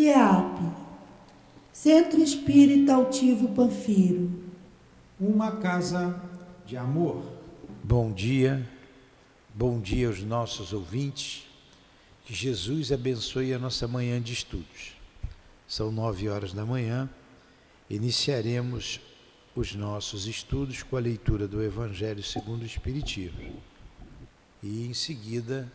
CEAP, Centro Espírita Altivo Panfiro. Uma casa de amor. Bom dia aos nossos ouvintes. Que Jesus abençoe a nossa manhã de estudos. São 9h da manhã, iniciaremos os nossos estudos com a leitura do Evangelho segundo o Espiritismo. E em seguida,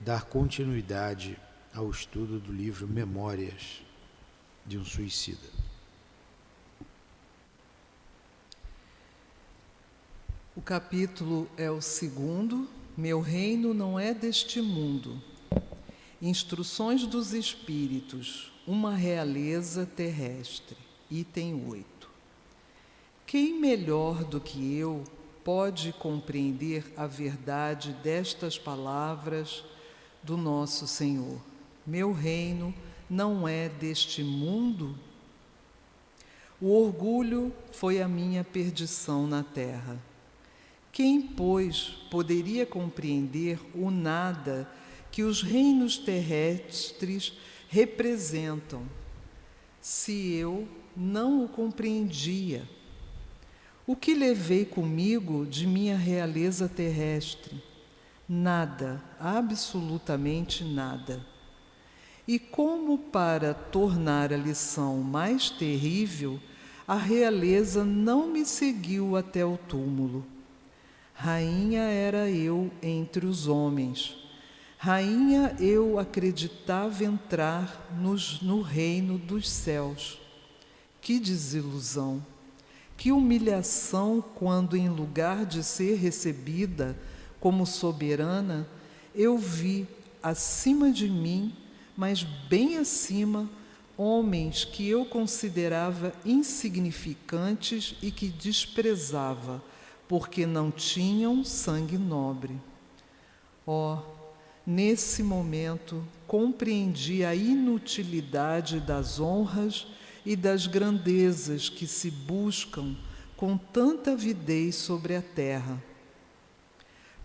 dar continuidade ao estudo do livro Memórias de um Suicida. O capítulo é o 2º, Meu reino não é deste mundo. Instruções dos Espíritos, uma realeza terrestre. Item 8. Quem melhor do que eu pode compreender a verdade destas palavras do nosso Senhor? Meu reino não é deste mundo? O orgulho foi a minha perdição na terra. Quem, pois, poderia compreender o nada que os reinos terrestres representam, se eu não o compreendia? O que levei comigo de minha realeza terrestre? Nada, absolutamente nada. E como para tornar a lição mais terrível, a realeza não me seguiu até o túmulo. Rainha era eu entre os homens. Rainha eu acreditava entrar no reino dos céus. Que desilusão! Que humilhação quando, em lugar de ser recebida como soberana, eu vi acima de mim, mas bem acima, homens que eu considerava insignificantes e que desprezava, porque não tinham sangue nobre. Oh, nesse momento compreendi a inutilidade das honras e das grandezas que se buscam com tanta avidez sobre a terra.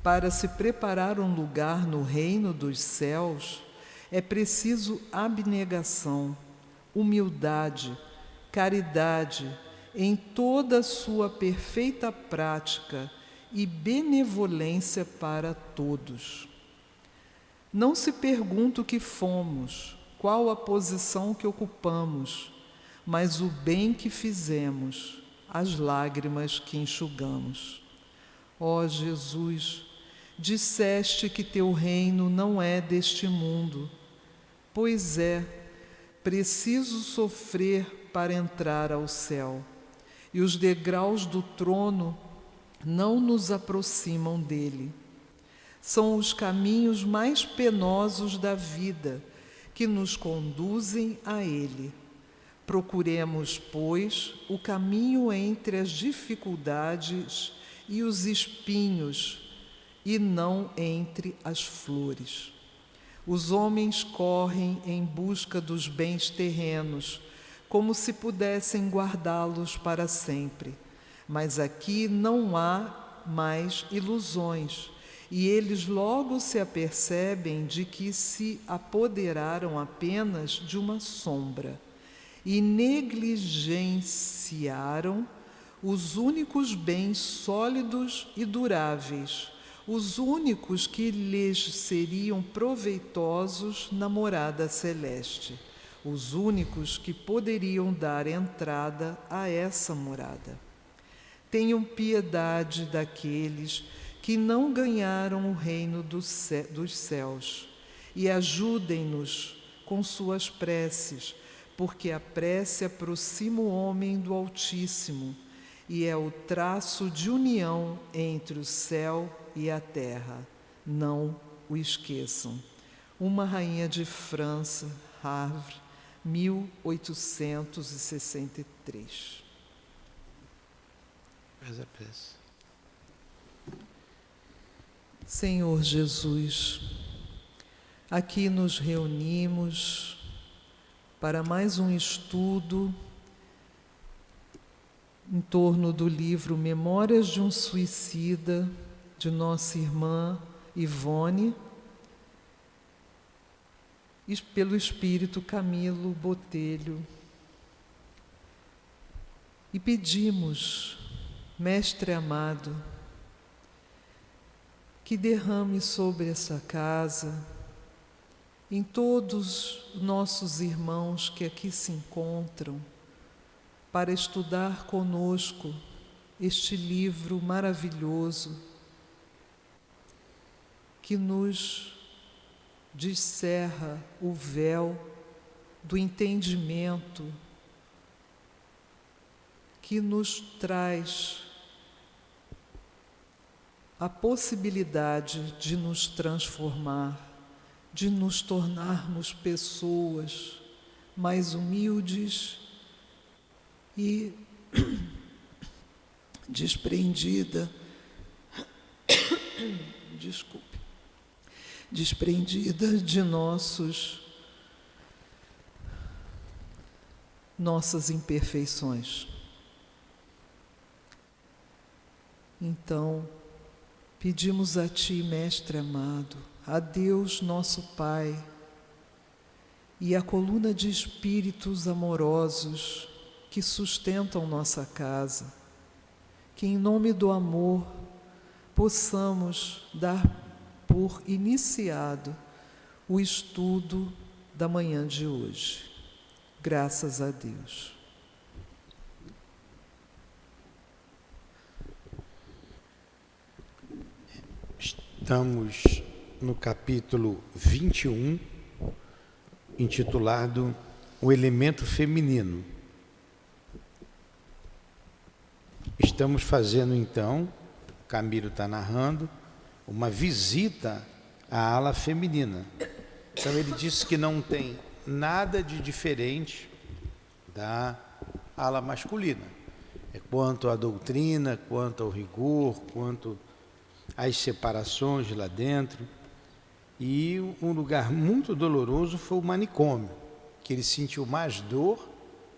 Para se preparar um lugar no reino dos céus, é preciso abnegação, humildade, caridade, em toda a sua perfeita prática e benevolência para todos. Não se pergunta o que fomos, qual a posição que ocupamos, mas o bem que fizemos, as lágrimas que enxugamos. Ó Jesus, disseste que teu reino não é deste mundo. Pois é, preciso sofrer para entrar ao céu. E os degraus do trono não nos aproximam dele. São os caminhos mais penosos da vida que nos conduzem a ele. Procuremos, pois, o caminho entre as dificuldades e os espinhos, e não entre as flores. Os homens correm em busca dos bens terrenos, como se pudessem guardá-los para sempre. Mas aqui não há mais ilusões, e eles logo se apercebem de que se apoderaram apenas de uma sombra e negligenciaram os únicos bens sólidos e duráveis, os únicos que lhes seriam proveitosos na morada celeste, os únicos que poderiam dar entrada a essa morada. Tenham piedade daqueles que não ganharam o reino dos céus e ajudem-nos com suas preces, porque a prece aproxima o homem do Altíssimo e é o traço de união entre o céu e a terra. Não o esqueçam. Uma Rainha de França, Havre, 1863. Faz a prece. Senhor Jesus, aqui nos reunimos para mais um estudo em torno do livro Memórias de um Suicida, de nossa irmã Ivone, pelo Espírito Camilo Botelho. E pedimos, Mestre amado, que derrame sobre essa casa, em todos nossos irmãos que aqui se encontram, para estudar conosco este livro maravilhoso que nos descerra o véu do entendimento, que nos traz a possibilidade de nos transformar, de nos tornarmos pessoas mais humildes e desprendida, desprendida de nossas imperfeições. Então, pedimos a Ti, Mestre amado, a Deus nosso Pai e a coluna de espíritos amorosos que sustentam nossa casa, que em nome do amor possamos dar por iniciado o estudo da manhã de hoje. Graças a Deus. Estamos no capítulo 21, intitulado O Elemento Feminino. Estamos fazendo então, o Camilo está narrando, uma visita à ala feminina. Então ele disse que não tem nada de diferente da ala masculina. Quanto à doutrina, quanto ao rigor, quanto às separações lá dentro. E um lugar muito doloroso foi o manicômio, que ele sentiu mais dor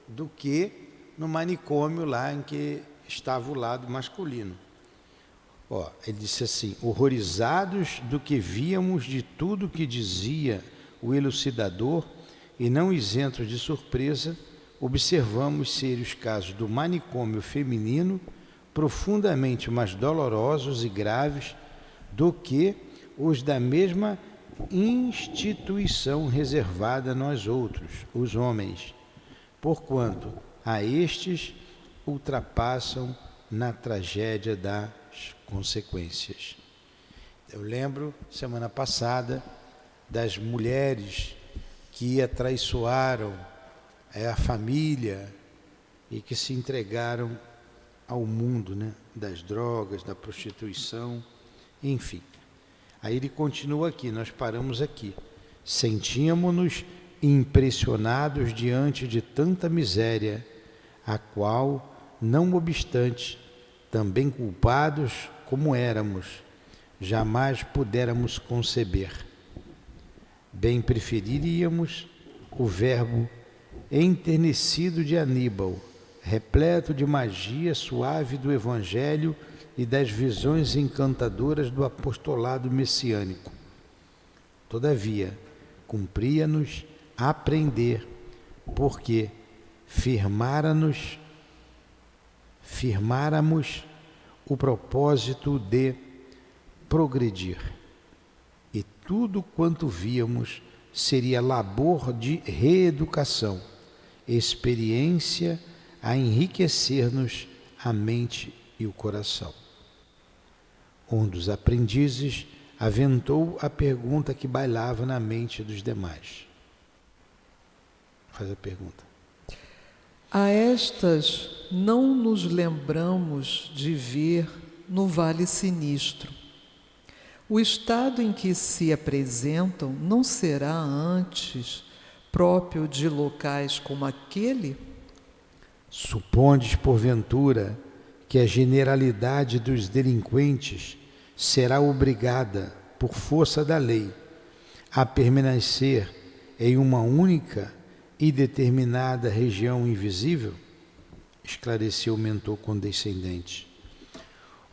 do que no manicômio lá em que estava o lado masculino. Ele disse assim: horrorizados do que víamos de tudo que dizia o elucidador e não isentos de surpresa, observamos ser os casos do manicômio feminino profundamente mais dolorosos e graves do que os da mesma instituição reservada a nós outros, os homens, porquanto a estes ultrapassam na tragédia das consequências. Eu lembro, semana passada, das mulheres que atraiçoaram a família e que se entregaram ao mundo, das drogas, da prostituição, enfim. Aí ele continua aqui, nós paramos aqui. Sentíamos-nos impressionados diante de tanta miséria, a qual, não obstante, também culpados como éramos, jamais pudéramos conceber. Bem preferiríamos o verbo enternecido de Aníbal, repleto de magia suave do Evangelho e das visões encantadoras do apostolado messiânico. Todavia, cumpria-nos aprender, porque firmáramos o propósito de progredir, e tudo quanto víamos seria labor de reeducação, experiência a enriquecer-nos a mente e o coração. Um dos aprendizes aventou a pergunta que bailava na mente dos demais. Faz a pergunta. A estas não nos lembramos de ver no Vale Sinistro. O estado em que se apresentam não será antes próprio de locais como aquele? Supondes, porventura, que a generalidade dos delinquentes será obrigada, por força da lei, a permanecer em uma única e determinada região invisível? Esclareceu o mentor condescendente.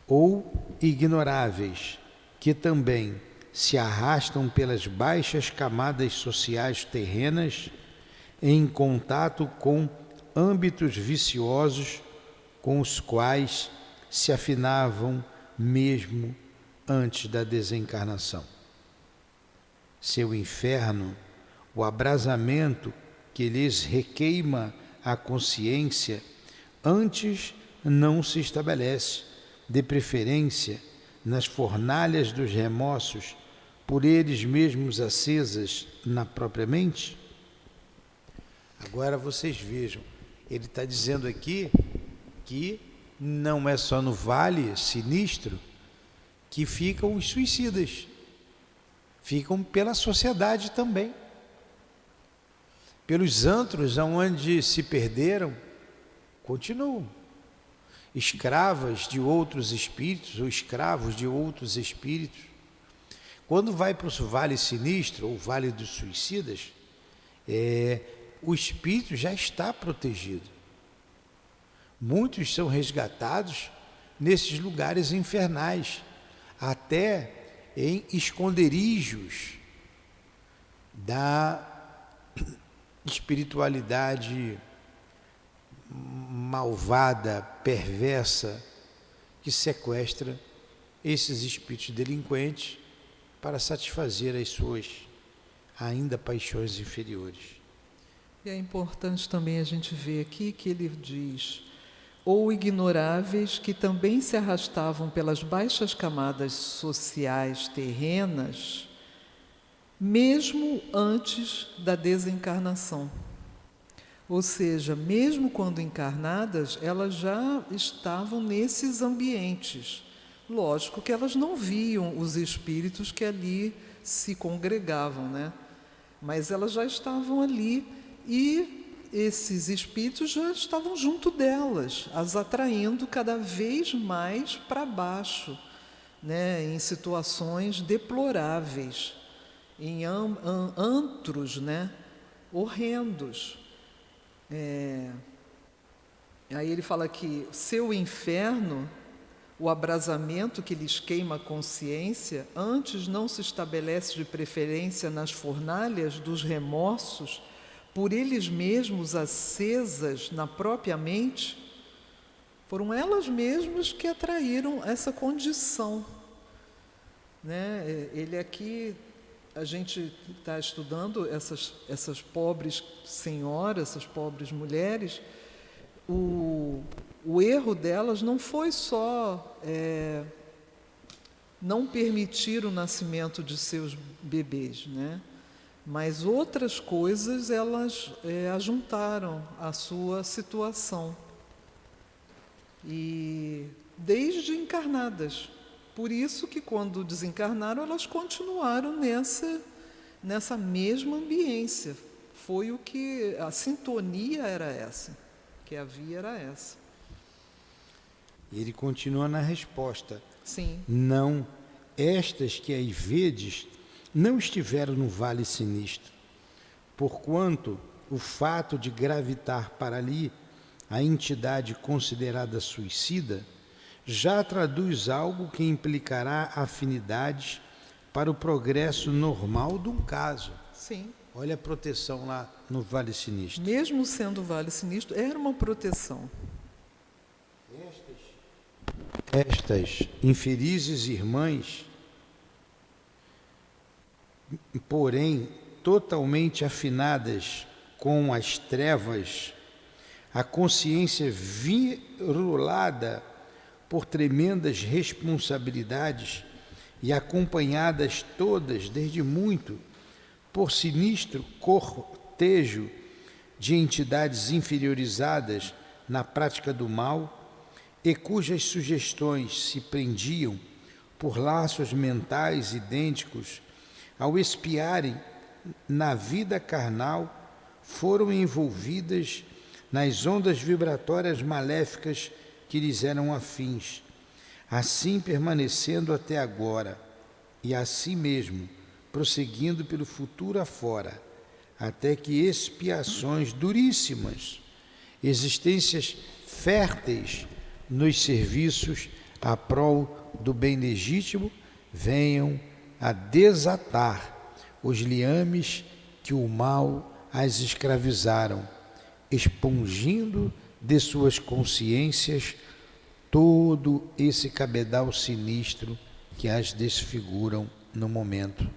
Ou ignoráveis, que também, se arrastam pelas baixas camadas sociais terrenas em contato com âmbitos viciosos com os quais se afinavam mesmo antes da desencarnação. Seu inferno, o abrasamento que lhes requeima a consciência, antes não se estabelece, de preferência nas fornalhas dos remorsos, por eles mesmos acesas na própria mente? Agora vocês vejam, ele está dizendo aqui que não é só no vale sinistro que ficam os suicidas, ficam pela sociedade também. Pelos antros onde se perderam, continuam. Escravas de outros espíritos ou escravos de outros espíritos. Quando vai para o vale sinistro ou vale dos suicidas, o espírito já está protegido. Muitos são resgatados nesses lugares infernais, até em esconderijos da espiritualidade malvada, perversa, que sequestra esses espíritos delinquentes para satisfazer as suas ainda paixões inferiores. E é importante também a gente ver aqui que ele diz: ou ignoráveis que também se arrastavam pelas baixas camadas sociais terrenas, mesmo antes da desencarnação. Ou seja, mesmo quando encarnadas, elas já estavam nesses ambientes. Lógico que elas não viam os espíritos que ali se congregavam, né? Mas elas já estavam ali e esses espíritos já estavam junto delas, as atraindo cada vez mais para baixo, né? Em situações deploráveis, em antros, né? Horrendos. Aí ele fala que seu inferno, o abrasamento que lhes queima a consciência, antes não se estabelece de preferência nas fornalhas dos remorsos, por eles mesmos acesas na própria mente. Foram elas mesmas que atraíram essa condição, né? Ele aqui, a gente está estudando essas pobres senhoras, essas pobres mulheres. O erro delas não foi só não permitir o nascimento de seus bebês, né? Mas outras coisas elas ajuntaram à sua situação, e desde encarnadas. Por isso que quando desencarnaram, elas continuaram nessa mesma ambiência. Foi o que a sintonia era essa, que havia era essa. E ele continua na resposta. Sim. Não, estas que aí vedes não estiveram no vale sinistro, porquanto o fato de gravitar para ali a entidade considerada suicida já traduz algo que implicará afinidades para o progresso normal de um caso. Sim. Olha a proteção lá no vale sinistro. Mesmo sendo vale sinistro, era uma proteção. Estas infelizes irmãs, porém totalmente afinadas com as trevas, a consciência virulada por tremendas responsabilidades e acompanhadas todas desde muito por sinistro cortejo de entidades inferiorizadas na prática do mal, e cujas sugestões se prendiam por laços mentais idênticos ao espiarem na vida carnal, foram envolvidas nas ondas vibratórias maléficas que lhes eram afins, assim permanecendo até agora, e assim mesmo prosseguindo pelo futuro afora, até que expiações duríssimas, existências férteis nos serviços à prol do bem legítimo, venham a desatar os liames que o mal as escravizaram, expungindo de suas consciências todo esse cabedal sinistro que as desfiguram no momento.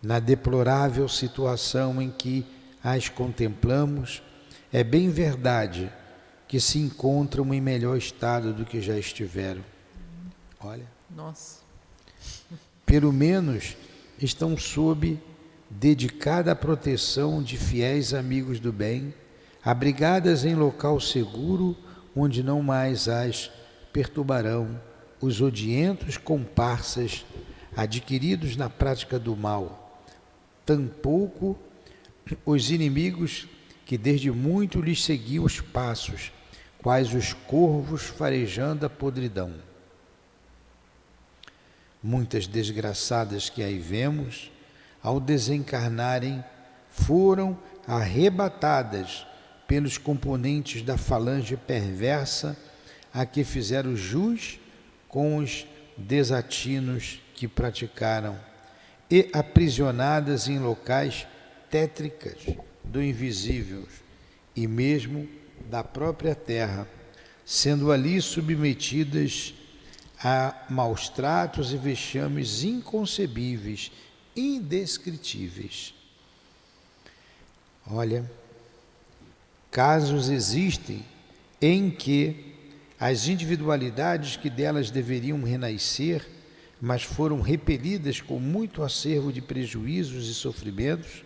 Na deplorável situação em que as contemplamos, é bem verdade que se encontram em melhor estado do que já estiveram. Olha. Nossa. Pelo menos estão sob dedicada proteção de fiéis amigos do bem, abrigadas em local seguro, onde não mais as perturbarão os odientos comparsas adquiridos na prática do mal, tampouco os inimigos que desde muito lhes seguiam os passos, quais os corvos farejando a podridão. Muitas desgraçadas que aí vemos, ao desencarnarem, foram arrebatadas pelos componentes da falange perversa a que fizeram jus com os desatinos que praticaram, e aprisionadas em locais tétricas do invisível e mesmo da própria terra, sendo ali submetidas a maus tratos e vexames inconcebíveis, indescritíveis. Olha, casos existem em que as individualidades que delas deveriam renascer, mas foram repelidas com muito acervo de prejuízos e sofrimentos,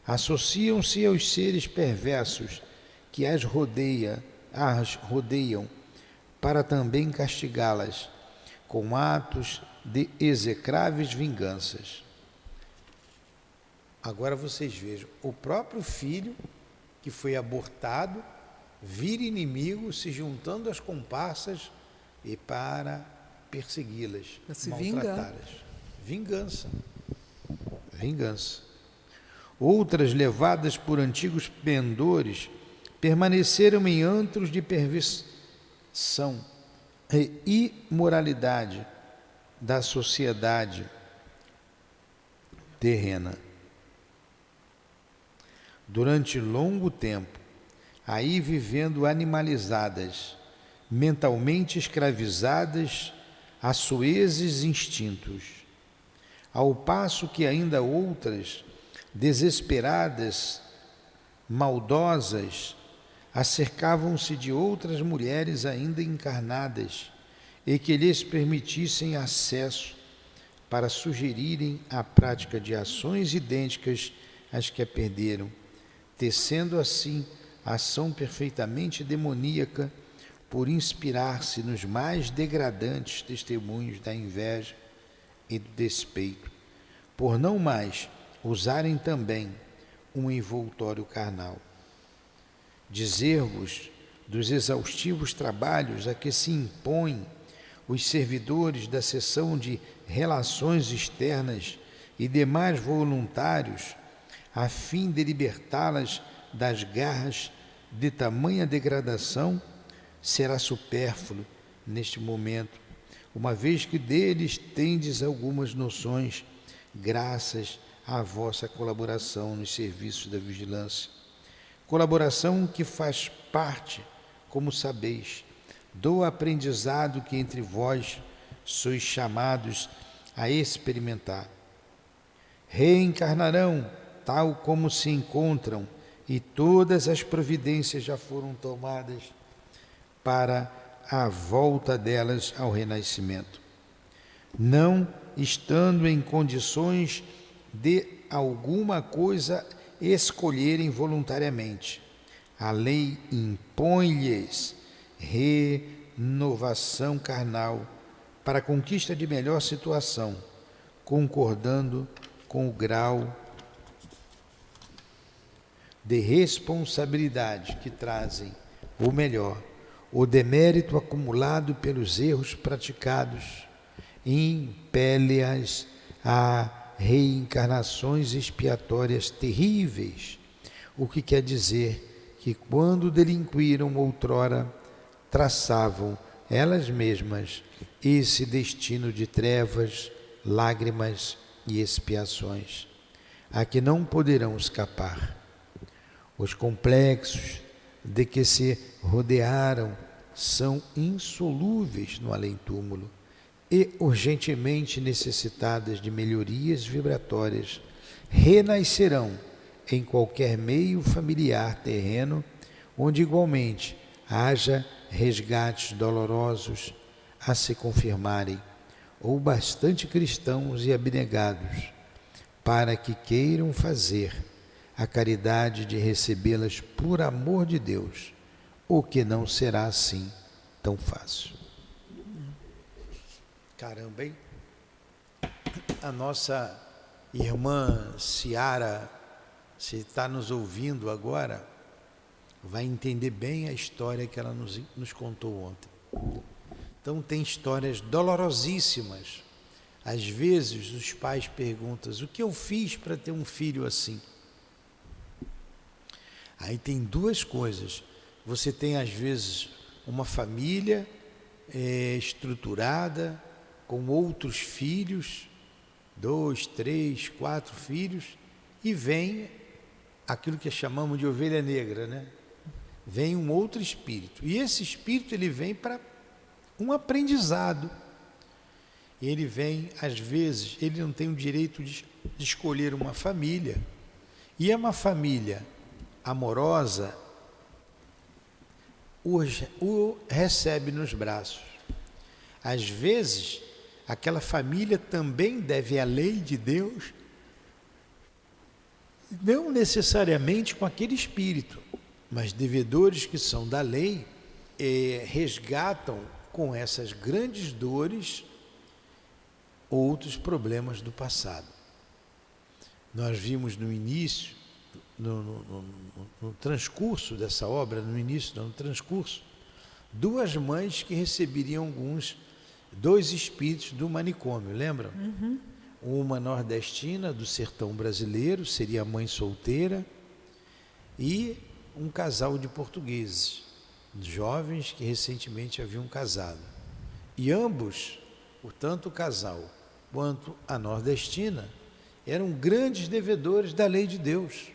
associam-se aos seres perversos que as rodeiam para também castigá-las com atos de execráveis vinganças. Agora vocês vejam, o próprio filho que foi abortado vira inimigo, se juntando às comparsas e para persegui-las, para se maltratá-las. Vingança. Outras, levadas por antigos pendores, permaneceram em antros de perversão e imoralidade da sociedade terrena. Durante longo tempo, aí vivendo animalizadas, mentalmente escravizadas a soezes instintos, ao passo que ainda outras, desesperadas, maldosas, acercavam-se de outras mulheres ainda encarnadas e que lhes permitissem acesso para sugerirem a prática de ações idênticas às que a perderam, tecendo assim ação perfeitamente demoníaca por inspirar-se nos mais degradantes testemunhos da inveja e do despeito, por não mais usarem também um envoltório carnal. Dizer-vos dos exaustivos trabalhos a que se impõem os servidores da seção de relações externas e demais voluntários, a fim de libertá-las das garras de tamanha degradação, será supérfluo neste momento, uma vez que deles tendes algumas noções, graças à vossa colaboração nos serviços da vigilância. Colaboração que faz parte, como sabeis, do aprendizado que entre vós sois chamados a experimentar. Reencarnarão tal como se encontram, e todas as providências já foram tomadas para a volta delas ao renascimento. Não estando em condições de alguma coisa escolherem voluntariamente, a lei impõe-lhes renovação carnal para a conquista de melhor situação, concordando com o grau de responsabilidade que trazem, ou melhor, o demérito acumulado pelos erros praticados, impele-as a reencarnações expiatórias terríveis, o que quer dizer que quando delinquiram outrora, traçavam elas mesmas esse destino de trevas lágrimas e expiações, a que não poderão escapar. Os complexos de que se rodearam são insolúveis no além-túmulo e urgentemente necessitadas de melhorias vibratórias, renascerão em qualquer meio familiar terreno, onde igualmente haja resgates dolorosos a se confirmarem, ou bastante cristãos e abnegados, para que queiram fazer a caridade de recebê-las por amor de Deus, o que não será assim tão fácil. Caramba, hein? A nossa irmã Ciara, se está nos ouvindo agora, vai entender bem a história que ela nos contou ontem. Então tem histórias dolorosíssimas. Às vezes os pais perguntam: o que eu fiz para ter um filho assim? Aí tem duas coisas. Você tem às vezes uma família estruturada, com outros filhos, 2, 3, 4 filhos, e vem aquilo que chamamos de ovelha negra, né? Vem um outro espírito. E esse espírito ele vem para um aprendizado. Ele vem, às vezes, ele não tem o direito de escolher uma família. E é uma família amorosa, o recebe nos braços. Às vezes, aquela família também deve à lei de Deus, não necessariamente com aquele espírito, mas devedores que são da lei resgatam com essas grandes dores outros problemas do passado. Nós vimos no início, no transcurso dessa obra, no transcurso, duas mães que receberiam dois espíritos do manicômio, lembram? Uhum. Uma nordestina do sertão brasileiro, seria a mãe solteira, e um casal de portugueses, jovens que recentemente haviam casado. E ambos, tanto o casal quanto a nordestina, eram grandes devedores da lei de Deus.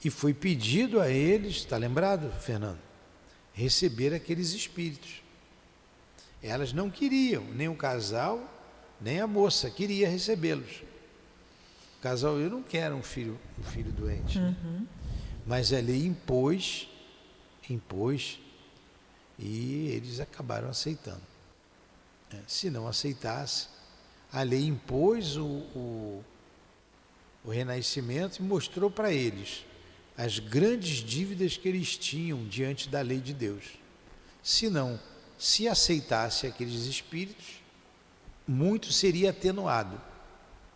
E foi pedido a eles, está lembrado, Fernando? Receber aqueles espíritos. Elas não queriam, nem o casal, nem a moça queria recebê-los. O casal, eu não quero um filho doente. Uhum. Né? Mas a lei impôs, e eles acabaram aceitando. Se não aceitasse, a lei impôs o renascimento e mostrou para eles as grandes dívidas que eles tinham diante da lei de Deus. Se aceitasse aqueles espíritos, muito seria atenuado.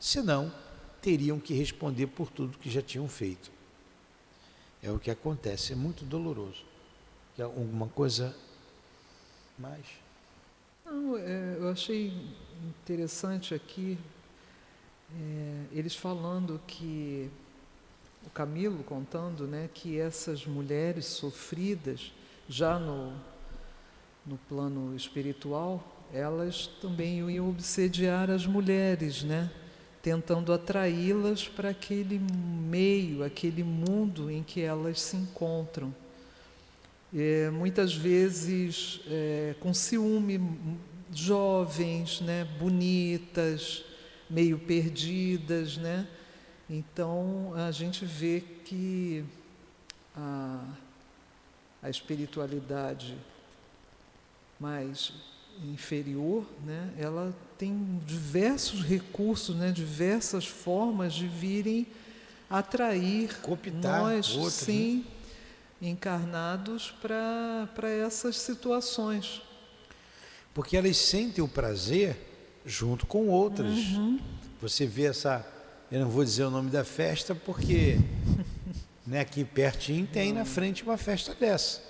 Senão, teriam que responder por tudo que já tinham feito. É o que acontece, é muito doloroso. Quer alguma coisa mais? Não, eu achei interessante aqui, eles falando que, o Camilo contando, né, que essas mulheres sofridas, já no plano espiritual, elas também iam obsediar as mulheres, né, tentando atraí-las para aquele meio, aquele mundo em que elas se encontram. Muitas vezes com ciúme, jovens, né, bonitas, meio perdidas, né? Então a gente vê que a espiritualidade mais inferior, né, ela tem diversos recursos, né, diversas formas de virem atrair cooptar nós, outro, sim, né? Encarnados para essas situações. Porque elas sentem o prazer junto com outras. Uhum. Você vê eu não vou dizer o nome da festa porque né, aqui pertinho tem na frente uma festa dessa.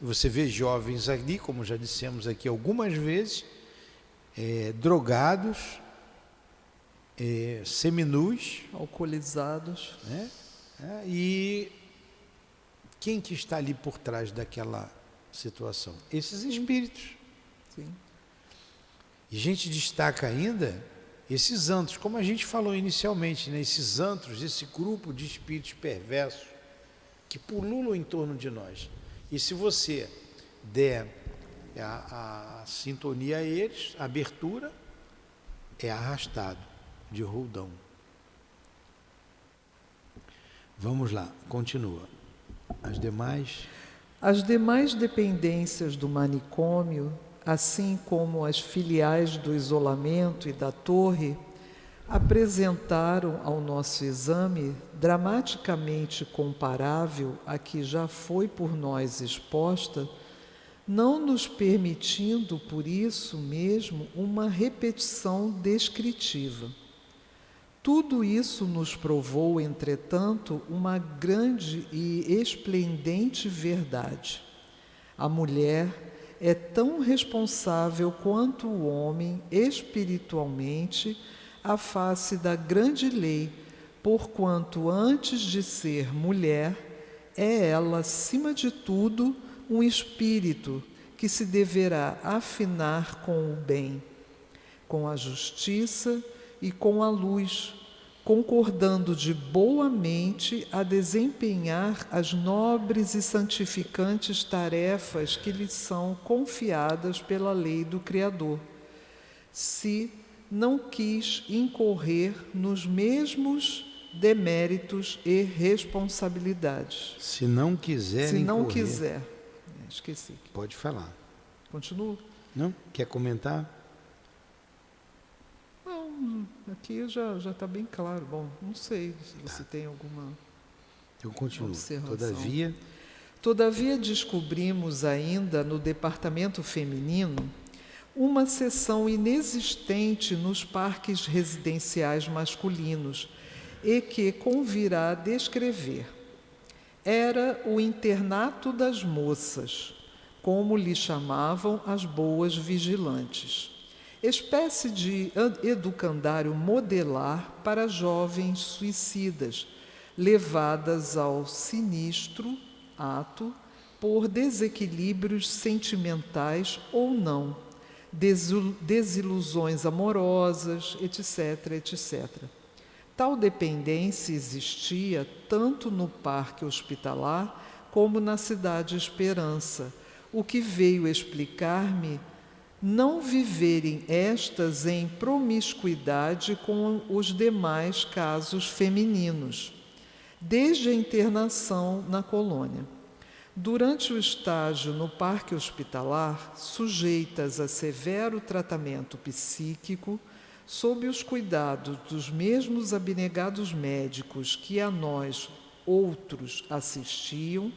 Você vê jovens ali, como já dissemos aqui algumas vezes, drogados, seminus, alcoolizados, né? E quem que está ali por trás daquela situação? Esses espíritos. Sim. E a gente destaca ainda esses antros, como a gente falou inicialmente, né? Esses antros, esse grupo de espíritos perversos que pululam em torno de nós. E se você der a sintonia a eles, a abertura, é arrastado de roldão. Vamos lá, continua. As demais dependências do manicômio, assim como as filiais do isolamento e da torre, apresentaram ao nosso exame, dramaticamente comparável à que já foi por nós exposta, não nos permitindo, por isso mesmo, uma repetição descritiva. Tudo isso nos provou, entretanto, uma grande e esplendente verdade. A mulher é tão responsável quanto o homem espiritualmente à face da grande lei, porquanto antes de ser mulher, é ela, acima de tudo, um espírito que se deverá afinar com o bem, com a justiça e com a luz, concordando de boamente a desempenhar as nobres e santificantes tarefas que lhe são confiadas pela lei do Criador, se não quis incorrer nos mesmos deméritos e responsabilidades. Se não quiser quiser. Esqueci. Pode falar. Continuo? Não? Quer comentar? Não, aqui já está bem claro. Bom, não sei se você tem alguma Eu continuo. observação. Todavia, descobrimos ainda no departamento feminino uma seção inexistente nos parques residenciais masculinos e que convirá descrever. Era o internato das moças, como lhe chamavam as boas vigilantes, espécie de educandário modelar para jovens suicidas, levadas ao sinistro ato por desequilíbrios sentimentais ou não, desilusões amorosas, etc., etc. Tal dependência existia tanto no parque hospitalar como na cidade Esperança, o que veio explicar-me não viverem estas em promiscuidade com os demais casos femininos, desde a internação na colônia. Durante o estágio no parque hospitalar, sujeitas a severo tratamento psíquico, sob os cuidados dos mesmos abnegados médicos que a nós outros assistiam,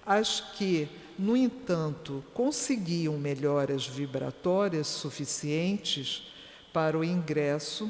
as que, no entanto, conseguiam melhoras vibratórias suficientes para o ingresso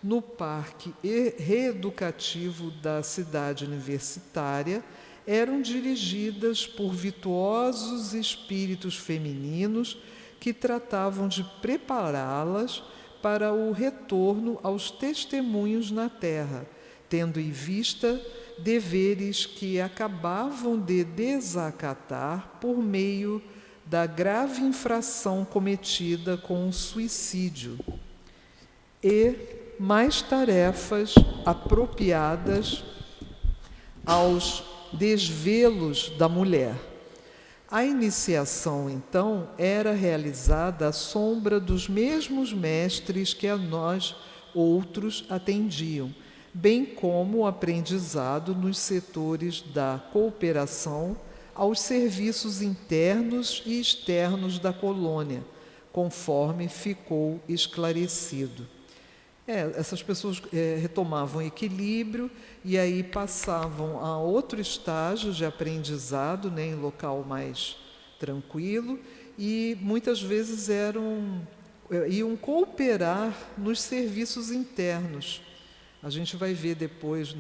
no parque reeducativo da cidade universitária, eram dirigidas por virtuosos espíritos femininos que tratavam de prepará-las para o retorno aos testemunhos na terra, tendo em vista deveres que acabavam de desacatar por meio da grave infração cometida com o suicídio, e mais tarefas apropriadas aos desvelos da mulher. A iniciação, então, era realizada à sombra dos mesmos mestres que a nós outros atendiam, bem como o aprendizado nos setores da cooperação aos serviços internos e externos da colônia, conforme ficou esclarecido. Essas pessoas retomavam equilíbrio e aí passavam a outro estágio de aprendizado, né, em local mais tranquilo, e muitas vezes iam cooperar nos serviços internos. A gente vai ver depois,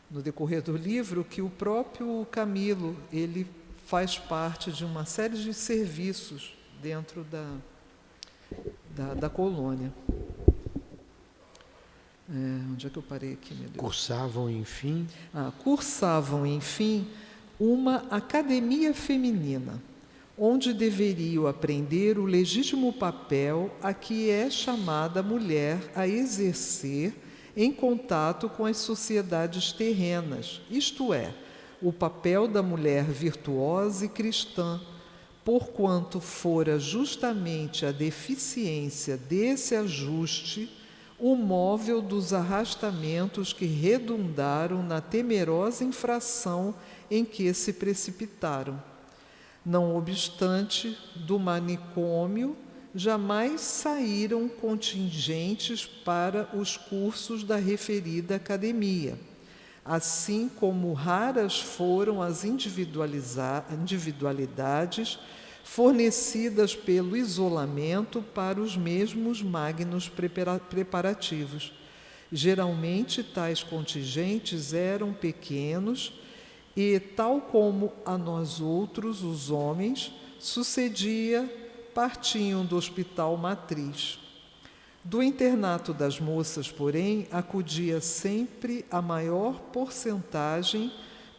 no decorrer do livro, que o próprio Camilo, ele faz parte de uma série de serviços dentro da colônia. Onde é que eu parei aqui, meu Deus? Cursavam, enfim, uma academia feminina, onde deveriam aprender o legítimo papel a que é chamada a mulher a exercer em contato com as sociedades terrenas, isto é, o papel da mulher virtuosa e cristã, porquanto fora justamente a deficiência desse ajuste o móvel dos arrastamentos que redundaram na temerosa infração em que se precipitaram. Não obstante, do manicômio jamais saíram contingentes para os cursos da referida academia, assim como raras foram as individualidades fornecidas pelo isolamento para os mesmos magnos preparativos. Geralmente, tais contingentes eram pequenos e, tal como a nós outros, os homens, sucedia, partiam do hospital matriz. Do internato das moças, porém, acudia sempre a maior porcentagem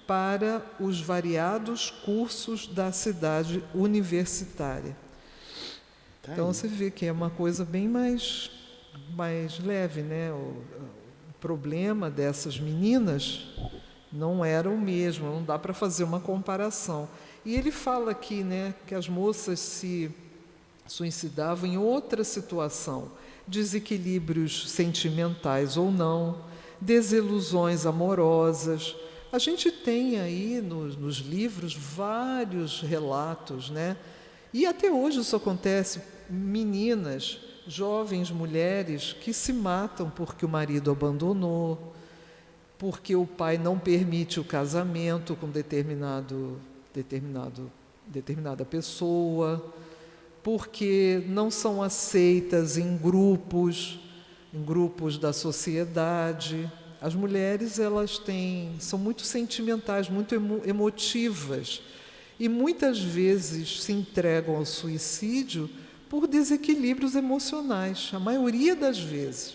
para os variados cursos da cidade universitária. Então você vê que é uma coisa bem mais leve, né? O problema dessas meninas não era o mesmo, não dá para fazer uma comparação. E ele fala aqui, né, que as moças se suicidavam em outra situação, desequilíbrios sentimentais ou não, desilusões amorosas. A gente tem aí nos livros vários relatos, né? E até hoje isso acontece, meninas, jovens mulheres que se matam porque o marido abandonou, porque o pai não permite o casamento com determinada pessoa, porque não são aceitas em grupos da sociedade. As mulheres, são muito sentimentais, muito emotivas e muitas vezes se entregam ao suicídio por desequilíbrios emocionais, a maioria das vezes,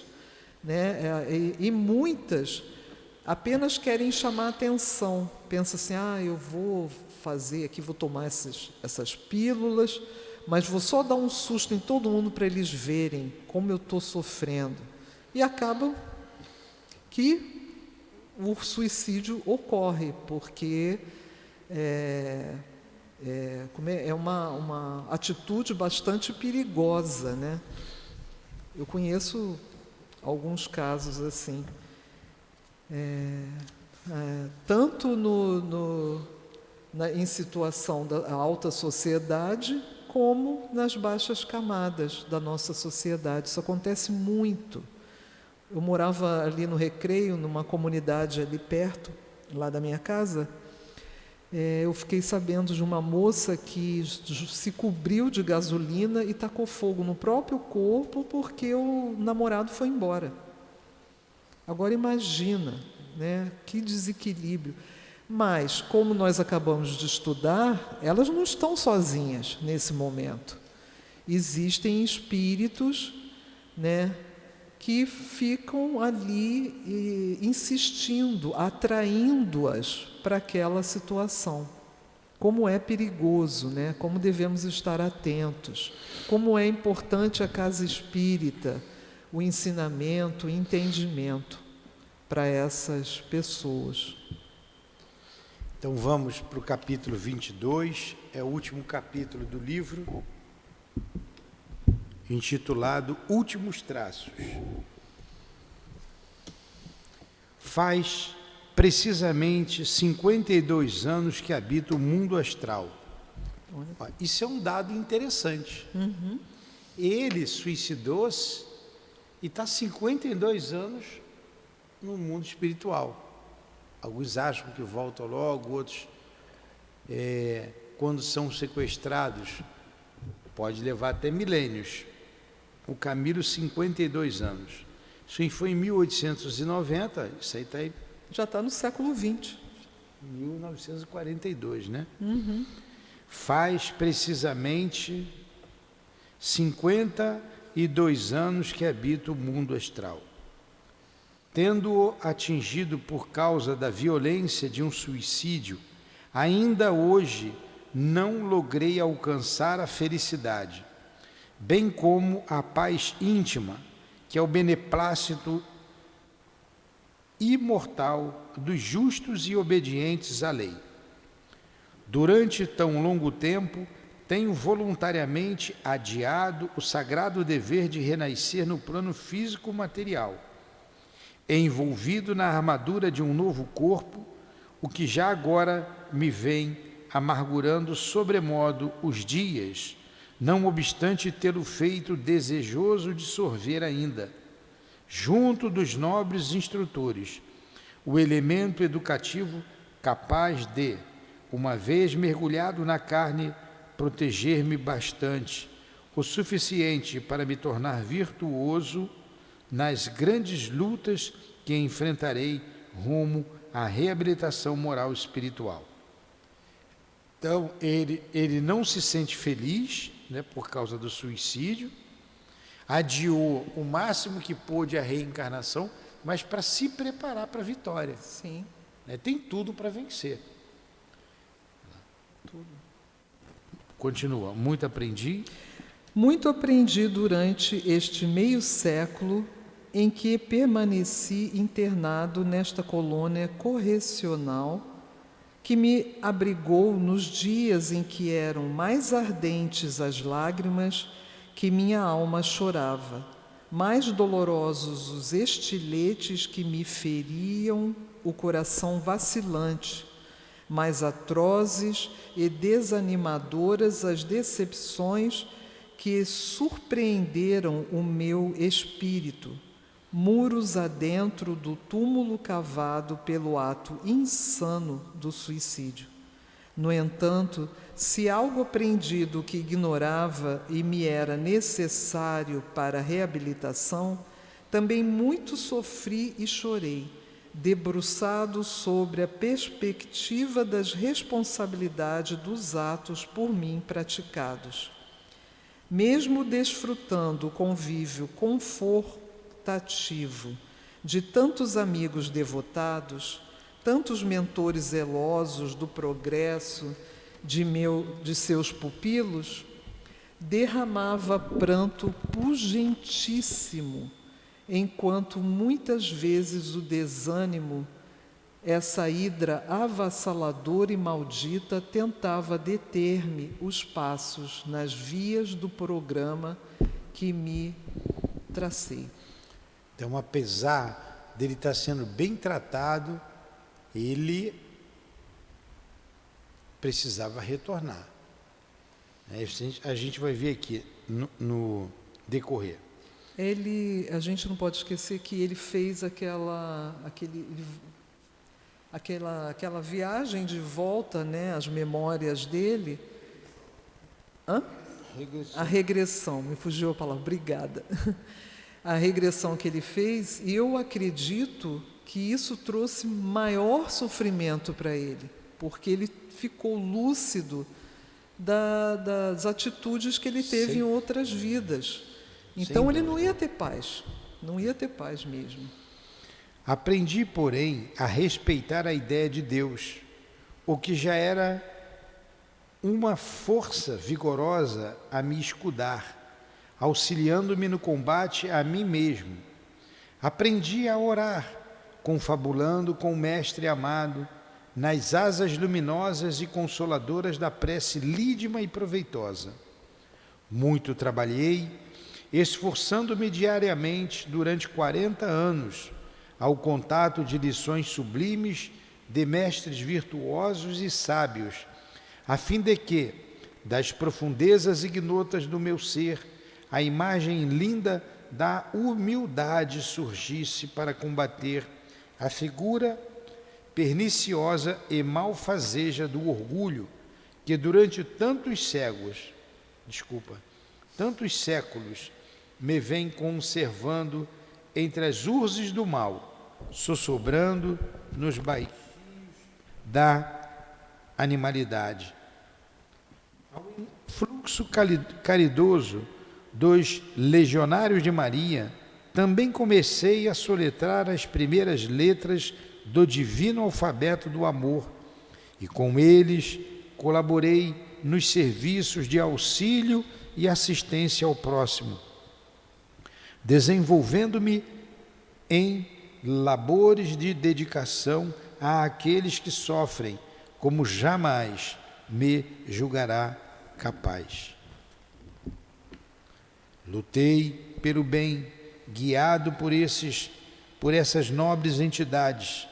né? E muitas apenas querem chamar atenção, pensam assim, eu vou fazer aqui, vou tomar essas pílulas, mas vou só dar um susto em todo mundo para eles verem como eu estou sofrendo. E acabam que o suicídio ocorre, porque é uma atitude bastante perigosa, né? Eu conheço alguns casos assim, tanto em situação da alta sociedade, como nas baixas camadas da nossa sociedade. Isso acontece muito. Eu morava ali no Recreio, numa comunidade ali perto, lá da minha casa. Eu fiquei sabendo de uma moça que se cobriu de gasolina e tacou fogo no próprio corpo porque o namorado foi embora. Agora imagina, né, que desequilíbrio. Mas, como nós acabamos de estudar, elas não estão sozinhas nesse momento. Existem espíritos, né, que ficam ali insistindo, atraindo-as para aquela situação. Como é perigoso, né? Como devemos estar atentos, como é importante a casa espírita, o ensinamento, o entendimento para essas pessoas. Então vamos para o capítulo 22, é o último capítulo do livro, intitulado Últimos Traços. Faz precisamente 52 anos que habita o mundo astral. Isso é um dado interessante. Uhum. Ele suicidou-se e está 52 anos no mundo espiritual. Alguns acham que voltam logo, outros, quando são sequestrados, pode levar até milênios. O Camilo, 52 anos. Isso foi em 1890, isso aí está aí. Já está no século XX. 1942, né? Uhum. Faz precisamente 52 anos que habita o mundo astral. Tendo-o atingido por causa da violência de um suicídio, ainda hoje não logrei alcançar a felicidade, bem como a paz íntima, que é o beneplácito imortal dos justos e obedientes à lei. Durante tão longo tempo, tenho voluntariamente adiado o sagrado dever de renascer no plano físico material, envolvido na armadura de um novo corpo, o que já agora me vem amargurando sobremodo os dias, não obstante tê-lo feito desejoso de sorver ainda, junto dos nobres instrutores, o elemento educativo capaz de, uma vez mergulhado na carne, proteger-me bastante, o suficiente para me tornar virtuoso nas grandes lutas que enfrentarei rumo à reabilitação moral e espiritual. Então, ele não se sente feliz, né, por causa do suicídio, adiou o máximo que pôde a reencarnação, mas para se preparar para a vitória. Sim. Né, tem tudo para vencer. Tudo. Continua. Muito aprendi durante este meio século em que permaneci internado nesta colônia correcional, que me abrigou nos dias em que eram mais ardentes as lágrimas que minha alma chorava, mais dolorosos os estiletes que me feriam o coração vacilante, mais atrozes e desanimadoras as decepções que surpreenderam o meu espírito, muros adentro do túmulo cavado pelo ato insano do suicídio. No entanto, se algo aprendi do que ignorava e me era necessário para a reabilitação, também muito sofri e chorei, debruçado sobre a perspectiva das responsabilidades dos atos por mim praticados. Mesmo desfrutando o convívio confortativo de tantos amigos devotados, tantos mentores zelosos do progresso de seus pupilos, derramava pranto pugentíssimo, enquanto muitas vezes o desânimo, essa hidra avassaladora e maldita, tentava deter-me os passos nas vias do programa que me tracei. Então, apesar dele estar sendo bem tratado, ele precisava retornar. A gente vai ver aqui no decorrer. A gente não pode esquecer que ele fez aquela viagem de volta, né, às memórias dele. A regressão, me fugiu a palavra, obrigada. A regressão que ele fez, e eu acredito que isso trouxe maior sofrimento para ele, porque ele ficou lúcido das atitudes que ele teve em outras vidas. Então ele não ia ter paz, não ia ter paz mesmo. Aprendi, porém, a respeitar a ideia de Deus, o que já era uma força vigorosa a me escudar, auxiliando-me no combate a mim mesmo. Aprendi a orar, confabulando com o Mestre amado, nas asas luminosas e consoladoras da prece lídima e proveitosa. Muito trabalhei, esforçando-me diariamente durante 40 anos, ao contato de lições sublimes de mestres virtuosos e sábios, a fim de que, das profundezas ignotas do meu ser, a imagem linda da humildade surgisse para combater a figura perniciosa e malfazeja do orgulho que durante tantos séculos me vem conservando entre as urzes do mal, sussurrando nos baixios da animalidade. Ao fluxo caridoso dos legionários de Maria, também comecei a soletrar as primeiras letras do divino alfabeto do amor, e com eles colaborei nos serviços de auxílio e assistência ao próximo, desenvolvendo-me em labores de dedicação àqueles que sofrem, como jamais me julgará capaz. Lutei pelo bem, guiado por essas nobres entidades.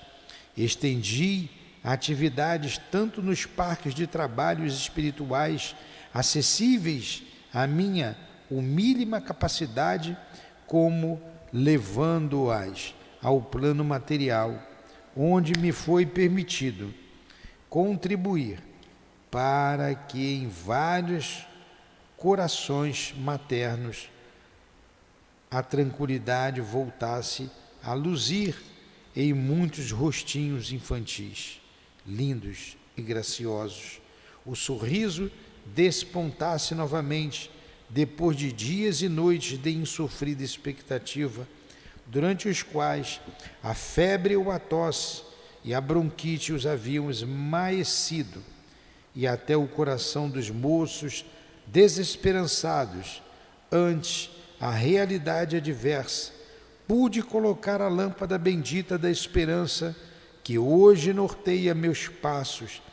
Estendi atividades tanto nos parques de trabalhos espirituais acessíveis à minha humílima capacidade, como levando-as ao plano material, onde me foi permitido contribuir para que em vários corações maternos a tranquilidade voltasse a luzir em muitos rostinhos infantis, lindos e graciosos. O sorriso despontasse novamente, depois de dias e noites de insofrida expectativa, durante os quais a febre ou a tosse e a bronquite os haviam esmaecido, e até o coração dos moços desesperançados ante a realidade adversa, pude colocar a lâmpada bendita da esperança que hoje norteia meus passos,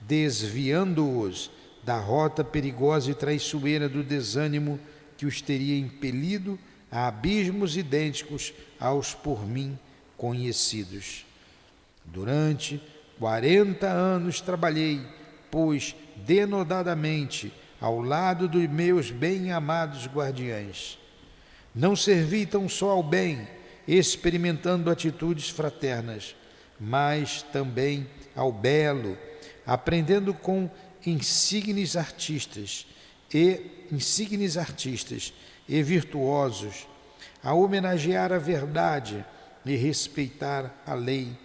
desviando-os da rota perigosa e traiçoeira do desânimo que os teria impelido a abismos idênticos aos por mim conhecidos. Durante 40 anos trabalhei, pois, denodadamente, ao lado dos meus bem-amados guardiães. Não servi tão só ao bem, experimentando atitudes fraternas, mas também ao belo, aprendendo com insignes artistas e virtuosos a homenagear a verdade e respeitar a lei,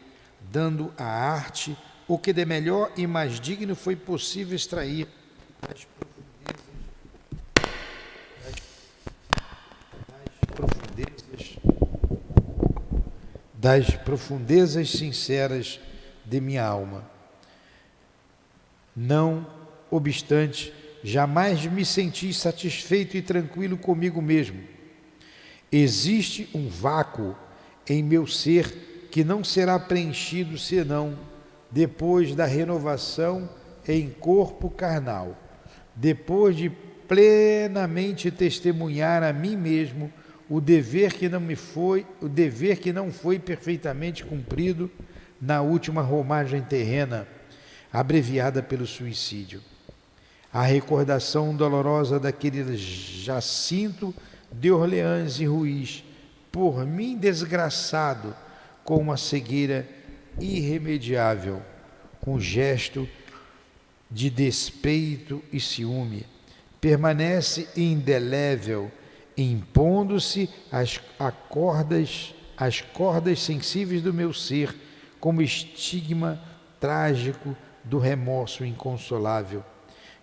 dando à arte o que de melhor e mais digno foi possível extrair das profundezas sinceras de minha alma. Não obstante, jamais me senti satisfeito e tranquilo comigo mesmo. Existe um vácuo em meu ser que não será preenchido senão depois da renovação em corpo carnal, depois de plenamente testemunhar a mim mesmo o dever que não foi perfeitamente cumprido na última romagem terrena, abreviada pelo suicídio. A recordação dolorosa daquele Jacinto de Orleans e Ruiz, por mim desgraçado, com uma cegueira irremediável, um gesto de despeito e ciúme, permanece indelével, impondo-se às cordas sensíveis do meu ser, como estigma trágico do remorso inconsolável,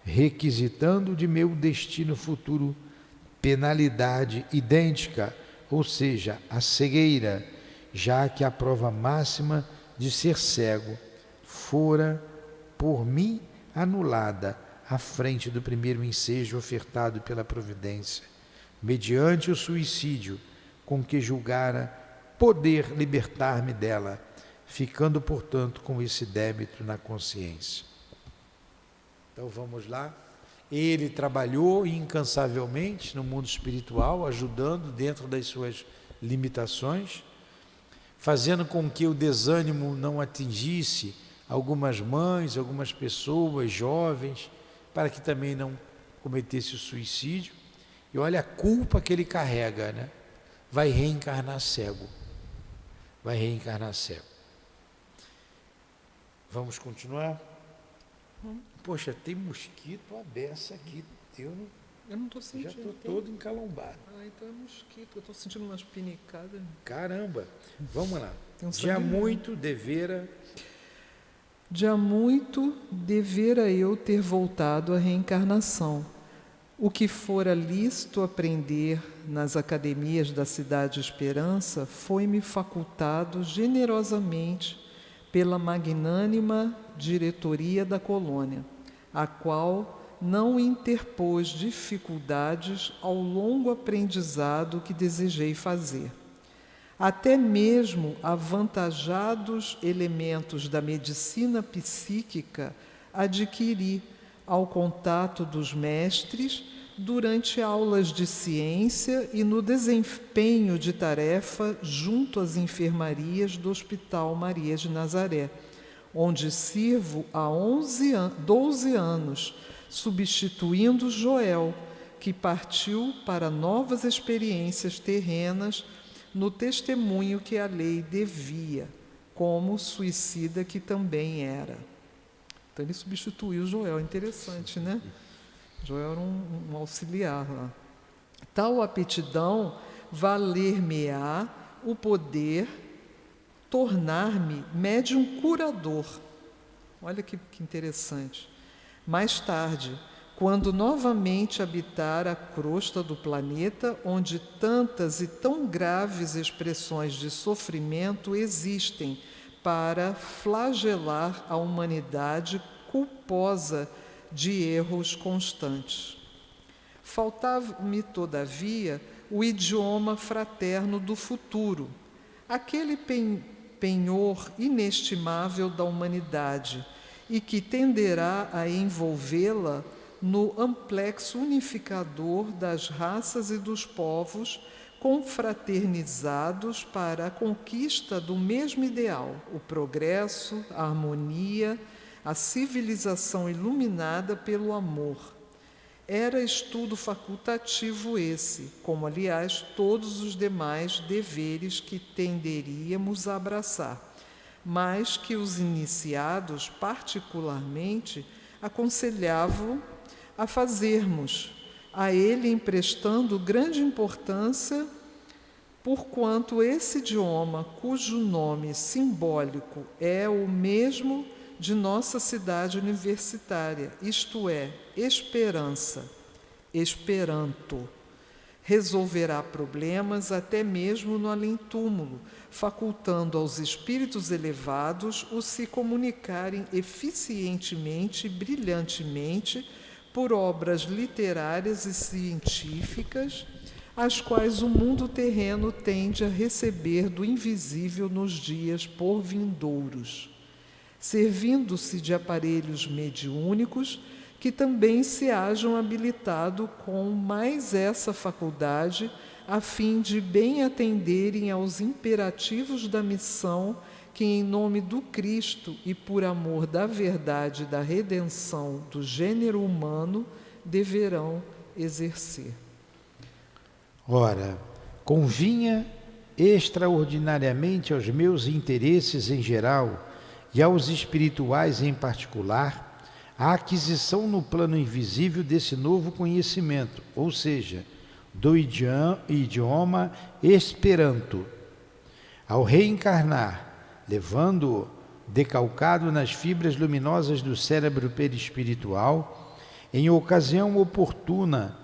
requisitando de meu destino futuro penalidade idêntica, ou seja, a cegueira, já que a prova máxima de ser cego fora por mim anulada à frente do primeiro ensejo ofertado pela providência, mediante o suicídio com que julgara poder libertar-me dela, ficando, portanto, com esse débito na consciência. Então vamos lá. Ele trabalhou incansavelmente no mundo espiritual, ajudando dentro das suas limitações, fazendo com que o desânimo não atingisse algumas mães, algumas pessoas jovens, para que também não cometesse o suicídio. E olha a culpa que ele carrega, né? Vai reencarnar cego. Vai reencarnar cego. Vamos continuar? Poxa, tem mosquito à beça aqui. Eu não estou sentindo. Já estou todo encalombado. Ah, então é mosquito. Eu estou sentindo umas pinicadas. Caramba! Vamos lá. Já muito devera eu ter voltado à reencarnação. O que fora lícito aprender nas academias da Cidade Esperança foi-me facultado generosamente pela magnânima diretoria da colônia, a qual não interpôs dificuldades ao longo aprendizado que desejei fazer. Até mesmo avantajados elementos da medicina psíquica adquiri ao contato dos mestres durante aulas de ciência e no desempenho de tarefa junto às enfermarias do Hospital Maria de Nazaré, onde sirvo há 12 anos, substituindo Joel, que partiu para novas experiências terrenas no testemunho que a lei devia, como suicida que também era. Então ele substituiu Joel, interessante, né? Joel era um auxiliar lá. Tal aptidão valer-me-á o poder tornar-me médium curador. Olha que interessante. Mais tarde, quando novamente habitar a crosta do planeta, onde tantas e tão graves expressões de sofrimento existem para flagelar a humanidade culposa de erros constantes. Faltava-me, todavia, o idioma fraterno do futuro, aquele penhor inestimável da humanidade e que tenderá a envolvê-la no amplexo unificador das raças e dos povos confraternizados para a conquista do mesmo ideal, o progresso, a harmonia, a civilização iluminada pelo amor. Era estudo facultativo esse, como, aliás, todos os demais deveres que tenderíamos a abraçar, mas que os iniciados, particularmente, aconselhavam a fazermos, a ele emprestando grande importância, porquanto esse idioma, cujo nome simbólico é o mesmo de nossa cidade universitária, isto é, esperança, Esperanto, resolverá problemas até mesmo no além-túmulo, facultando aos espíritos elevados o se comunicarem eficientemente e brilhantemente por obras literárias e científicas, as quais o mundo terreno tende a receber do invisível nos dias por vindouros, servindo-se de aparelhos mediúnicos que também se hajam habilitado com mais essa faculdade, a fim de bem atenderem aos imperativos da missão que, em nome do Cristo e por amor da verdade e da redenção do gênero humano, deverão exercer. Ora, convinha extraordinariamente aos meus interesses em geral e aos espirituais em particular a aquisição no plano invisível desse novo conhecimento, ou seja, do idioma Esperanto. Ao reencarnar, levando-o decalcado nas fibras luminosas do cérebro perispiritual, em ocasião oportuna,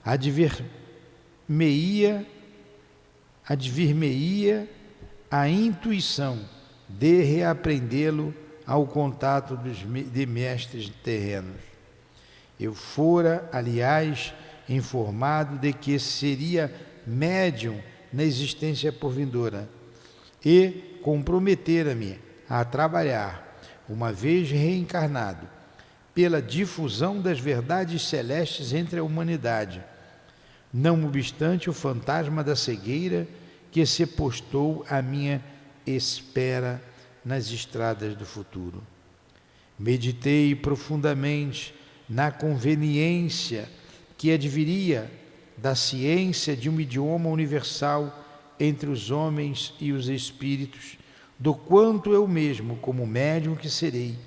advir-me-ia a intuição de reaprendê-lo ao contato de mestres terrenos. Eu fora, aliás, informado de que seria médium na existência por vindoura e comprometera-me a trabalhar, uma vez reencarnado, pela difusão das verdades celestes entre a humanidade, não obstante o fantasma da cegueira que se postou à minha espera nas estradas do futuro. Meditei profundamente na conveniência que adviria da ciência de um idioma universal entre os homens e os espíritos, do quanto eu mesmo, como médium que serei,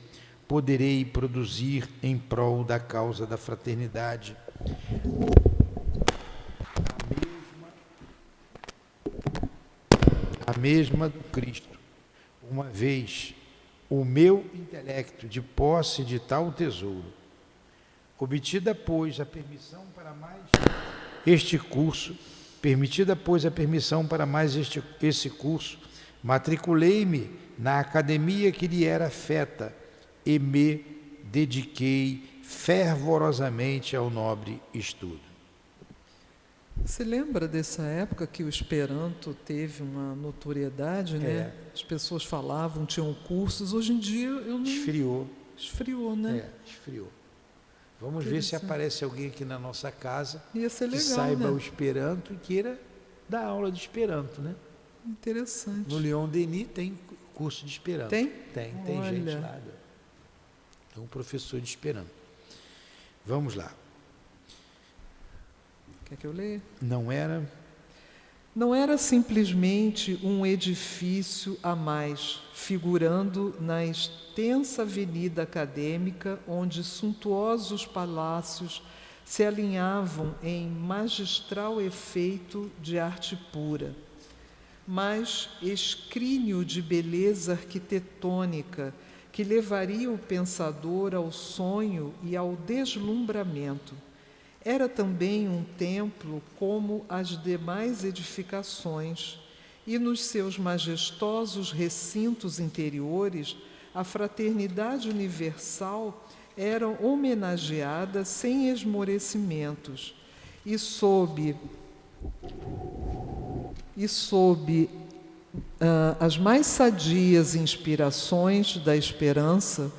poderei produzir em prol da causa da fraternidade a mesma do Cristo, uma vez o meu intelecto de posse de tal tesouro. Obtida, pois, a permissão para mais este curso, esse curso, matriculei-me na academia que lhe era afeta e me dediquei fervorosamente ao nobre estudo. Você lembra dessa época que o Esperanto teve uma notoriedade, né? As pessoas falavam, tinham cursos. Hoje em dia eu não... Esfriou, né? Esfriou. Vamos ver se aparece alguém aqui na nossa casa Ia ser legal, que saiba né? o Esperanto e queira dar aula de Esperanto, né? Interessante. No Leon Denis tem curso de Esperanto. Tem? Tem Olha. gente lá. Então, professor de Esperanto. Vamos lá. Quer que eu leia? Não era simplesmente um edifício a mais, figurando na extensa avenida acadêmica, onde suntuosos palácios se alinhavam em magistral efeito de arte pura, mas escrínio de beleza arquitetônica que levaria o pensador ao sonho e ao deslumbramento. Era também um templo como as demais edificações, e nos seus majestosos recintos interiores, a fraternidade universal era homenageada sem esmorecimentos, e sob as mais sadias inspirações da esperança,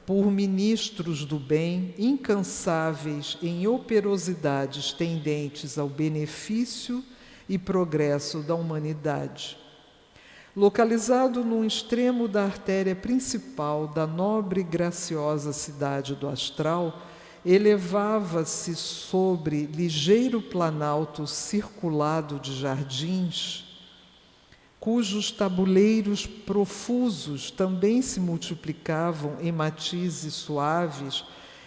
por ministros do bem, incansáveis em operosidades tendentes ao benefício e progresso da humanidade. Localizado num extremo da artéria principal da nobre e graciosa cidade do astral, elevava-se sobre ligeiro planalto circulado de jardins, cujos tabuleiros profusos também se multiplicavam em matizes suaves,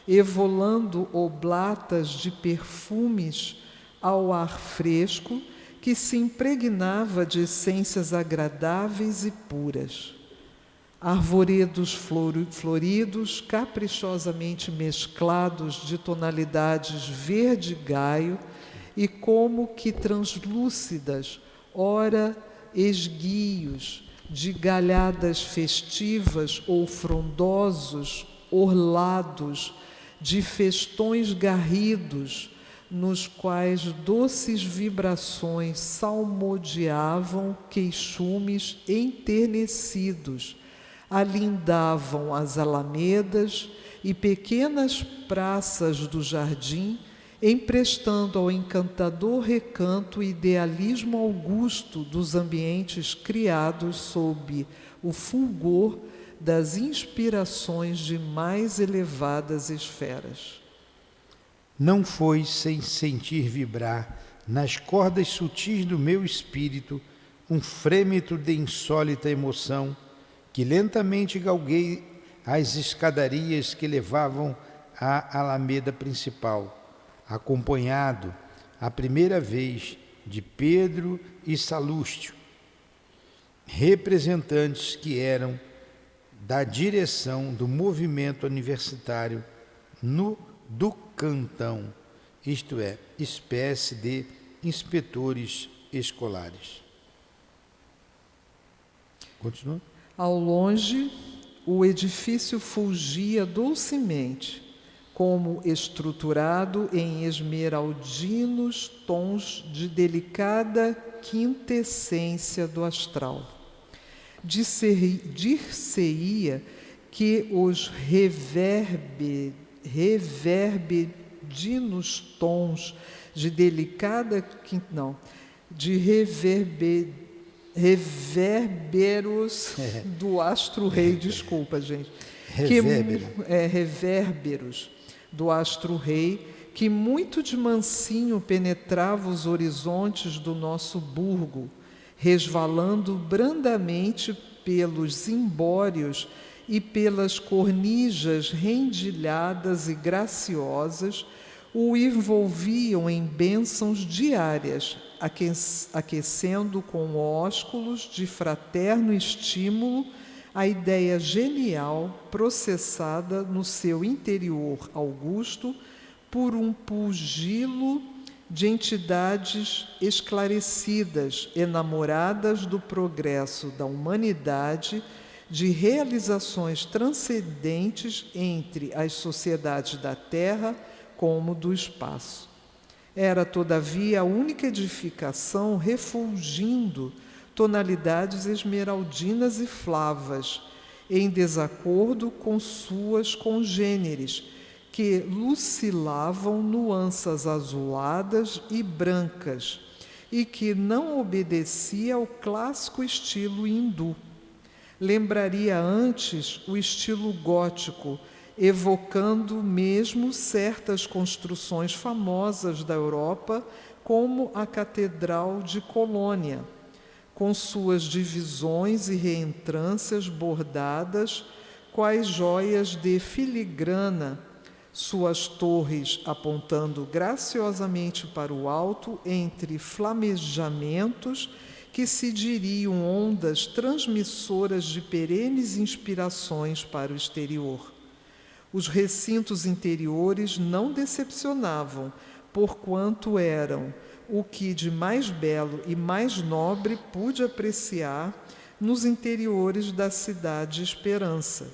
evolando oblatas de perfumes ao ar fresco, que se impregnava de essências agradáveis e puras. Arvoredos floridos, caprichosamente mesclados de tonalidades verde gaio e como que translúcidas, ora esguios de galhadas festivas ou frondosos, orlados de festões garridos, nos quais doces vibrações salmodiavam queixumes enternecidos, alindavam as alamedas e pequenas praças do jardim, emprestando ao encantador recanto o idealismo augusto dos ambientes criados sob o fulgor das inspirações de mais elevadas esferas. Não foi sem sentir vibrar nas cordas sutis do meu espírito um frêmito de insólita emoção que lentamente galguei as escadarias que levavam à alameda principal, acompanhado, a primeira vez, de Pedro e Salústio, representantes que eram da direção do movimento universitário do cantão, isto é, espécie de inspetores escolares. Continua? Ao longe, o edifício fulgia docemente, como estruturado em esmeraldinos tons de delicada quintessência do astral. Dir-se-ia que os reverbedinos tons de delicada reverberos do astro-rei, desculpa, gente. Reverberos do astro-rei, que muito de mansinho penetrava os horizontes do nosso burgo, resvalando brandamente pelos zimbórios e pelas cornijas rendilhadas e graciosas, o envolviam em bênçãos diárias, aquecendo com ósculos de fraterno estímulo a ideia genial processada no seu interior augusto por um pugilo de entidades esclarecidas, enamoradas do progresso da humanidade, de realizações transcendentes entre as sociedades da Terra como do espaço. Era, todavia, a única edificação refulgindo tonalidades esmeraldinas e flavas, em desacordo com suas congêneres, que lucilavam nuanças azuladas e brancas, e que não obedecia ao clássico estilo hindu. Lembraria antes o estilo gótico, evocando mesmo certas construções famosas da Europa, como a Catedral de Colônia, com suas divisões e reentrâncias bordadas, quais joias de filigrana, suas torres apontando graciosamente para o alto entre flamejamentos que se diriam ondas transmissoras de perenes inspirações para o exterior. Os recintos interiores não decepcionavam, porquanto eram o que de mais belo e mais nobre pude apreciar nos interiores da cidade Esperança.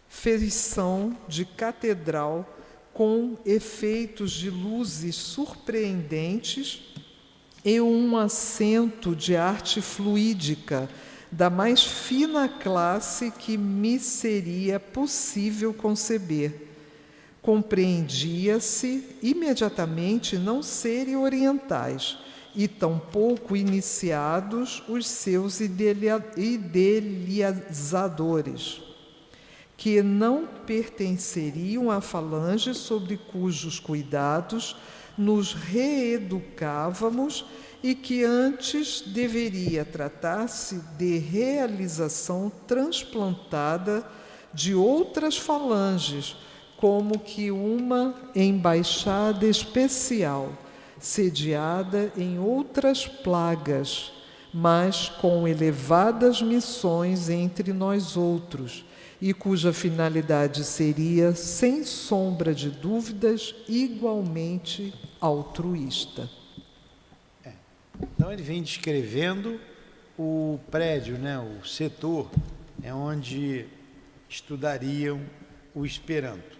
Feição de catedral com efeitos de luzes surpreendentes e um acento de arte fluídica da mais fina classe que me seria possível conceber. Compreendia-se imediatamente não serem orientais e tampouco iniciados os seus idealizadores, que não pertenceriam à falange sobre cujos cuidados nos reeducávamos e que antes deveria tratar-se de realização transplantada de outras falanges, como que uma embaixada especial, sediada em outras plagas, mas com elevadas missões entre nós outros, e cuja finalidade seria, sem sombra de dúvidas, igualmente altruísta. Então ele vem descrevendo o prédio, né, o setor, onde estudariam o Esperanto.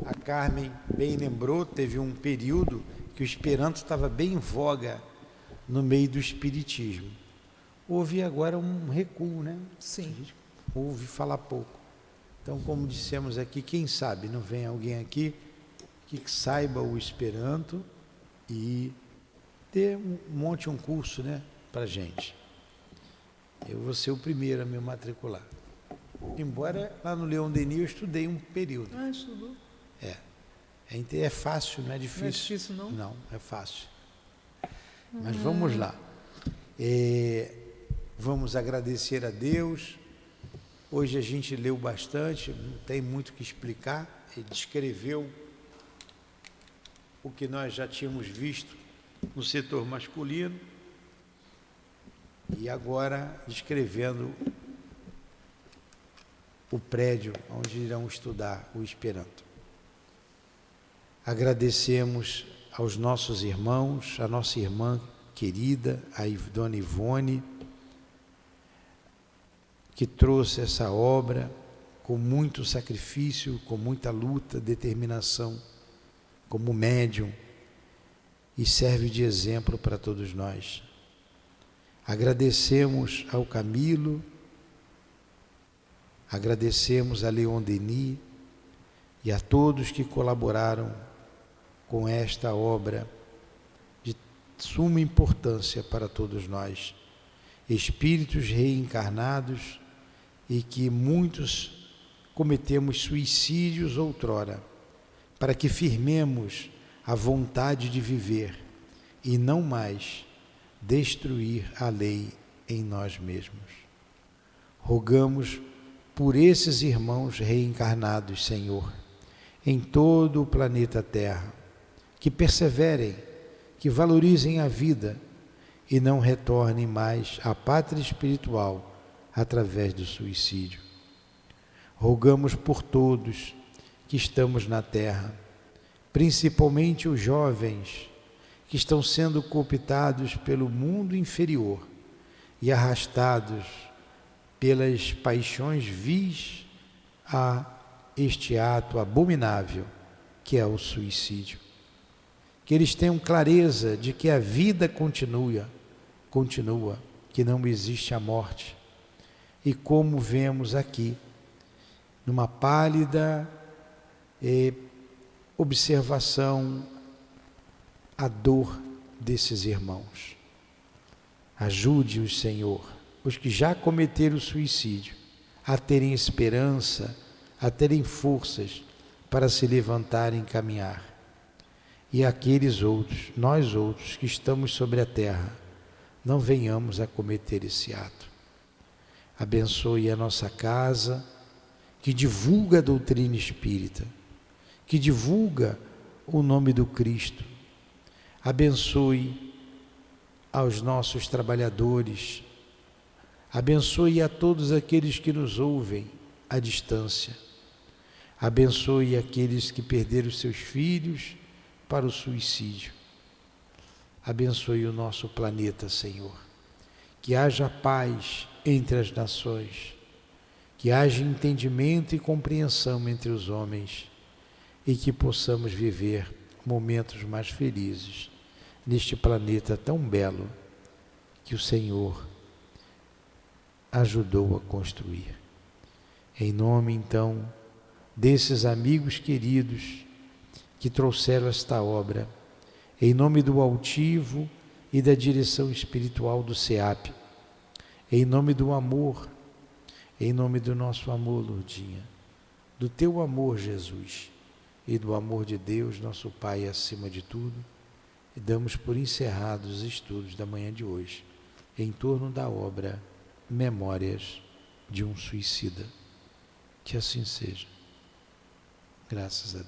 A Carmen bem lembrou, teve um período que o Esperanto estava bem em voga no meio do espiritismo. Houve agora um recuo, né? Sim. A gente ouve falar pouco. Então, como dissemos aqui, quem sabe não vem alguém aqui que saiba o Esperanto e monte um curso, né, para a gente. Eu vou ser o primeiro a me matricular. Embora lá no Leon Denis eu estudei um período. Ah, estudou? É fácil, não é difícil. Não é difícil, não? Não, é fácil. Mas vamos lá. Vamos agradecer a Deus. Hoje a gente leu bastante, não tem muito o que explicar. Ele descreveu o que nós já tínhamos visto no setor masculino e agora descrevendo o prédio onde irão estudar o Esperanto. Agradecemos aos nossos irmãos, a nossa irmã querida, a Dona Ivone, que trouxe essa obra com muito sacrifício, com muita luta, determinação, como médium, e serve de exemplo para todos nós. Agradecemos ao Camilo, agradecemos a Leon Denis e a todos que colaboraram com esta obra de suma importância para todos nós, espíritos reencarnados e que muitos cometemos suicídios outrora, para que firmemos a vontade de viver e não mais destruir a lei em nós mesmos. Rogamos por esses irmãos reencarnados, Senhor, em todo o planeta Terra, que perseverem, que valorizem a vida e não retornem mais à pátria espiritual através do suicídio. Rogamos por todos que estamos na Terra, principalmente os jovens que estão sendo cooptados pelo mundo inferior e arrastados pelas paixões vis a este ato abominável que é o suicídio. Que eles tenham clareza de que a vida continua, que não existe a morte. E como vemos aqui, numa pálida observação, a dor desses irmãos. Ajude-os, Senhor, os que já cometeram o suicídio, a terem esperança, a terem forças para se levantarem e caminhar. E aqueles outros, nós outros que estamos sobre a terra, não venhamos a cometer esse ato. Abençoe a nossa casa, que divulga a doutrina espírita, que divulga o nome do Cristo. Abençoe aos nossos trabalhadores, abençoe a todos aqueles que nos ouvem à distância, abençoe aqueles que perderam seus filhos para o suicídio. Abençoe o nosso planeta, Senhor, que haja paz entre as nações, que haja entendimento e compreensão entre os homens e que possamos viver momentos mais felizes neste planeta tão belo que o Senhor ajudou a construir. Em nome, então, desses amigos queridos que trouxeram esta obra, em nome do altivo e da direção espiritual do SEAP, em nome do amor, em nome do nosso amor, Lourdinha, do teu amor, Jesus, e do amor de Deus, nosso Pai, acima de tudo, e damos por encerrados os estudos da manhã de hoje, em torno da obra Memórias de um Suicida. Que assim seja. Graças a Deus.